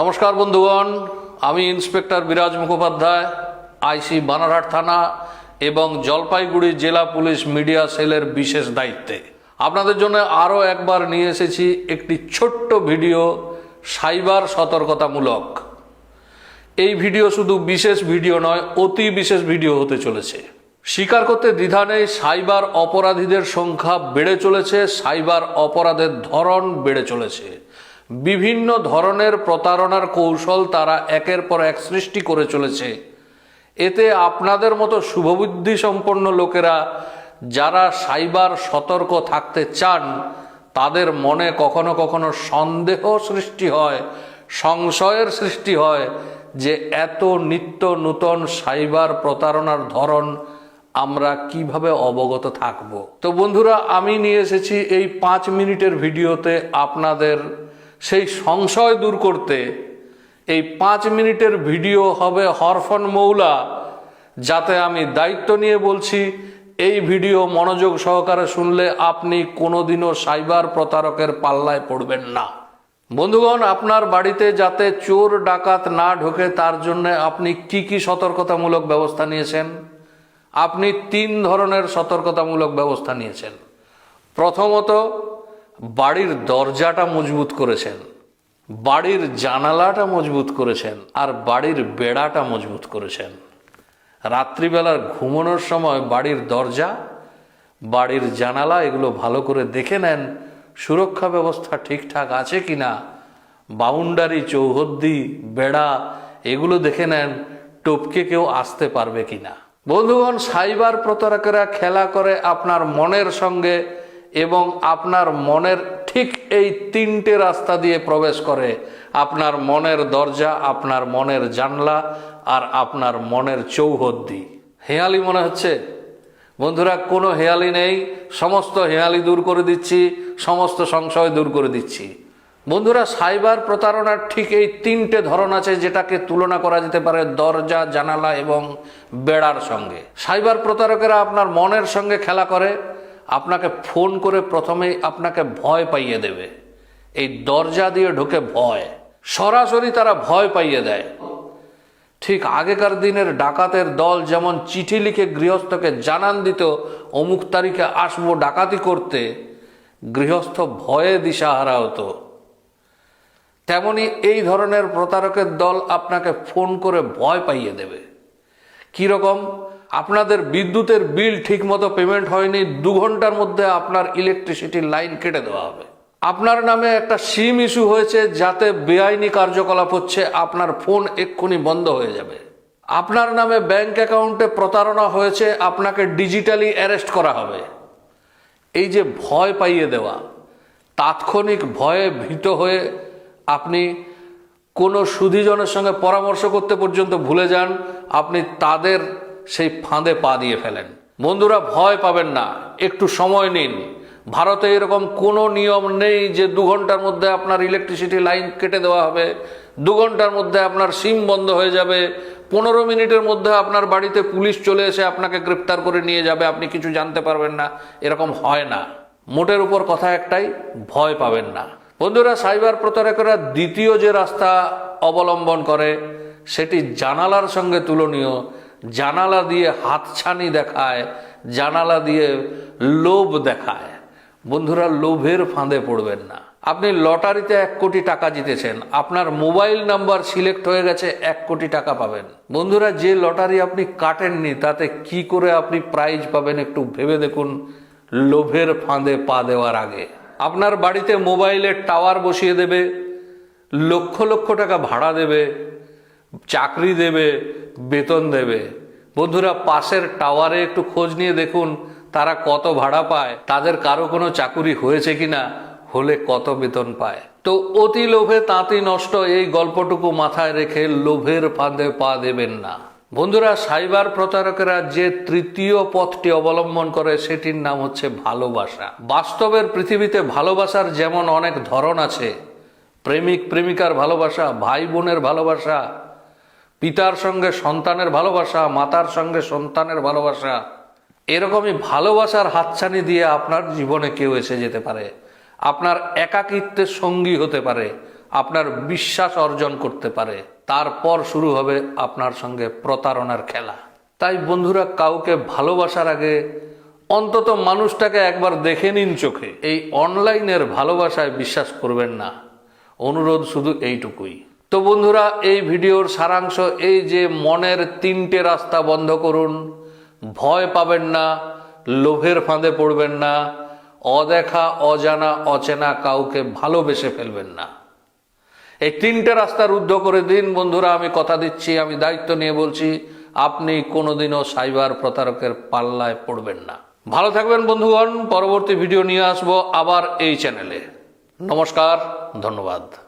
নমস্কার বন্ধুগণ, আমি ইন্সপেক্টর বিরাজ মুখোপাধ্যায়, আইসি বানারহাট থানা এবং জলপাইগুড়ি জেলা পুলিশ মিডিয়া সেলের বিশেষ দায়িত্বে আপনাদের জন্য আরও একবার নিয়ে এসেছি একটি ছোট্ট ভিডিও, সাইবার সতর্কতামূলক। এই ভিডিও শুধু বিশেষ ভিডিও নয়, অতি বিশেষ ভিডিও হতে চলেছে। স্বীকার করতে দ্বিধা নেই, সাইবার অপরাধীদের সংখ্যা বেড়ে চলেছে, সাইবার অপরাধের ধরন বেড়ে চলেছে। বিভিন্ন ধরনের প্রতারণার কৌশল তারা একের পর এক সৃষ্টি করে চলেছে। এতে আপনাদের মতো শুভবুদ্ধি সম্পন্ন লোকেরা যারা সাইবার সতর্ক থাকতে চান, তাদের মনে কখনো কখনো সন্দেহ সৃষ্টি হয়, সংশয়ের সৃষ্টি হয় যে এত নিত্য নূতন সাইবার প্রতারণার ধরন আমরা কিভাবে অবগত থাকব। তো বন্ধুরা, আমি নিয়ে এসেছি এই 5 মিনিটের ভিডিওতে আপনাদের সেই সংশয় দূর করতে। এই 5 মিনিটের ভিডিও হবে হরফন মৌলা, যাতে আমি দায়িত্ব নিয়ে বলছি এই ভিডিও মনোযোগ সহকারে শুনলে আপনি কোনোদিনও সাইবার প্রতারকের পাল্লায় পড়বেন না। বন্ধুগণ, আপনার বাড়িতে যাতে চোর ডাকাত না ঢোকে তার জন্য আপনি কি কি সতর্কতামূলক ব্যবস্থা নিয়েছেন? আপনি 3 ধরনের সতর্কতামূলক ব্যবস্থা নিয়েছেন। প্রথমত, বাড়ির দরজাটা মজবুত করেছেন, বাড়ির জানালাটা মজবুত করেছেন, আর বাড়ির বেড়াটা মজবুত করেছেন। রাত্রিবেলার ঘুমানোর সময় বাড়ির দরজা, বাড়ির জানালা এগুলো ভালো করে দেখে নেন, সুরক্ষা ব্যবস্থা ঠিকঠাক আছে কিনা, বাউন্ডারি, চৌহদ্দি, বেড়া এগুলো দেখে নেন, টপকে কেউ আসতে পারবে কিনা। বন্ধুগণ, সাইবার প্রতারকেরা খেলা করে আপনার মনের সঙ্গে এবং আপনার মনের ঠিক এই 3টে রাস্তা দিয়ে প্রবেশ করে। আপনার মনের দরজা, আপনার মনের জানলা আর আপনার মনের চৌহদ্দি। হেয়ালি মনে হচ্ছে? বন্ধুরা, কোনো হেয়ালি নেই, সমস্ত হেয়ালি দূর করে দিচ্ছি, সমস্ত সংশয় দূর করে দিচ্ছি। বন্ধুরা, সাইবার প্রতারণার ঠিক এই 3টে ধরন আছে, যেটাকে তুলনা করা যেতে পারে দরজা, জানালা এবং বেড়ার সঙ্গে। সাইবার প্রতারকেরা আপনার মনের সঙ্গে খেলা করে, আপনাকে ফোন করে প্রথমেই আপনাকে ভয় পাইয়ে দেবে। এই দরজা দিয়ে ঢুকে ভয়, সরাসরি তারা ভয় পাইয়ে দেয়। ঠিক আগেকার দিনের ডাকাতের দল যেমন চিঠি লিখে গৃহস্থকে জানান দিত অমুক তারিখে আসবো ডাকাতি করতে, গৃহস্থ ভয়ে দিশাহারা হতো, তেমনি এই ধরনের প্রতারকের দল আপনাকে ফোন করে ভয় পাইয়ে দেবে। কীরকম? আপনাদের বিদ্যুতের বিল ঠিকমতো পেমেন্ট হয়নি, 2 ঘন্টার মধ্যে আপনার ইলেকট্রিসিটির লাইন কেটে দেওয়া হবে। আপনার নামে একটা সিম ইস্যু হয়েছে, যাতে বেআইনি কার্যকলাপ হচ্ছে, আপনার ফোন এক্ষুনি বন্ধ হয়ে যাবে। আপনার নামে ব্যাংক অ্যাকাউন্টে প্রতারণা হয়েছে, আপনাকে ডিজিটালি অ্যারেস্ট করা হবে। এই যে ভয় পাইয়ে দেওয়া, তাৎক্ষণিক ভয়ে ভীত হয়ে আপনি কোনো সুধীজনের সঙ্গে পরামর্শ করতে পর্যন্ত ভুলে যান, আপনি তাদের সেই ফাঁদে পা দিয়ে ফেলেন। বন্ধুরা, ভয় পাবেন না, একটু সময় নিন। ভারতে এরকম কোনো নিয়ম নেই যে 2 ঘন্টার মধ্যে আপনার ইলেকট্রিসিটি লাইন কেটে দেওয়া হবে, 2 ঘন্টার মধ্যে আপনার সিম বন্ধ হয়ে যাবে, 15 মিনিটের মধ্যে আপনার বাড়িতে পুলিশ চলে এসে আপনাকে গ্রেপ্তার করে নিয়ে যাবে, আপনি কিছু জানতে পারবেন না। এরকম হয় না। মোটের উপর কথা একটাই, ভয় পাবেন না। বন্ধুরা, সাইবার প্রতারকেরা দ্বিতীয় যে রাস্তা অবলম্বন করে সেটি জানালার সঙ্গে তুলনীয়। জানালা দিয়ে হাতছানি দেখায়, জানালা দিয়ে লোভ দেখায়। বন্ধুরা, লোভের ফাঁদে পড়বেন না। আপনি লটারিতে 1 কোটি টাকা জিতেছেন, আপনার মোবাইল নাম্বার সিলেক্ট হয়ে গেছে, 1 কোটি টাকা পাবেন। বন্ধুরা, যে লটারি আপনি কাটেননি তাতে কি করে আপনি প্রাইজ পাবেন একটু ভেবে দেখুন, লোভের ফাঁদে পা দেওয়ার আগে। আপনার বাড়িতে মোবাইলের টাওয়ার বসিয়ে দেবে, লক্ষ লক্ষ টাকা ভাড়া দেবে, চাকরি দেবে, বেতন দেবে। বন্ধুরা, পাশের টাওয়ারে একটু খোঁজ নিয়ে দেখুন তারা কত ভাড়া পায়, তাদের কারো কোনো চাকুরি হয়েছে কিনা, হলে কত বেতন পায়। তো অতি লোভে তাঁতি নষ্ট, এই গল্পটুকু মাথায় রেখে লোভের ফাঁদে পা দেবেন না। বন্ধুরা, সাইবার প্রতারকেরা যে তৃতীয় পথটি অবলম্বন করে সেটির নাম হচ্ছে ভালোবাসা। বাস্তবের পৃথিবীতে ভালোবাসার যেমন অনেক ধরন আছে, প্রেমিক প্রেমিকার ভালোবাসা, ভাই বোনের ভালোবাসা, পিতার সঙ্গে সন্তানের ভালোবাসা, মাতার সঙ্গে সন্তানের ভালোবাসা, এরকমই ভালোবাসার হাতছানি দিয়ে আপনার জীবনে কেউ এসে যেতে পারে, আপনার একাকিত্বের সঙ্গী হতে পারে, আপনার বিশ্বাস অর্জন করতে পারে, তারপর শুরু হবে আপনার সঙ্গে প্রতারণার খেলা। তাই বন্ধুরা, কাউকে ভালোবাসার আগে অন্তত মানুষটাকে একবার দেখে নিন চোখে। এই অনলাইনের ভালোবাসায় বিশ্বাস করবেন না, অনুরোধ শুধু এইটুকুই। তো বন্ধুরা, এই ভিডিওর সারাংশ এই যে মনের 3টে রাস্তা বন্ধ করুন, ভয় পাবেন না, লোভের ফাঁদে পড়বেন না, অদেখা অজানা অচেনা কাউকে ভালোবেসে ফেলবেন না। এই 3টে রাস্তা রুদ্ধ করে দিন বন্ধুরা, আমি কথা দিচ্ছি, আমি দায়িত্ব নিয়ে বলছি, আপনি কোনোদিনও সাইবার প্রতারকের পাল্লায় পড়বেন না। ভালো থাকবেন বন্ধুগণ, পরবর্তী ভিডিও নিয়ে আসবো আবার এই চ্যানেলে। নমস্কার, ধন্যবাদ।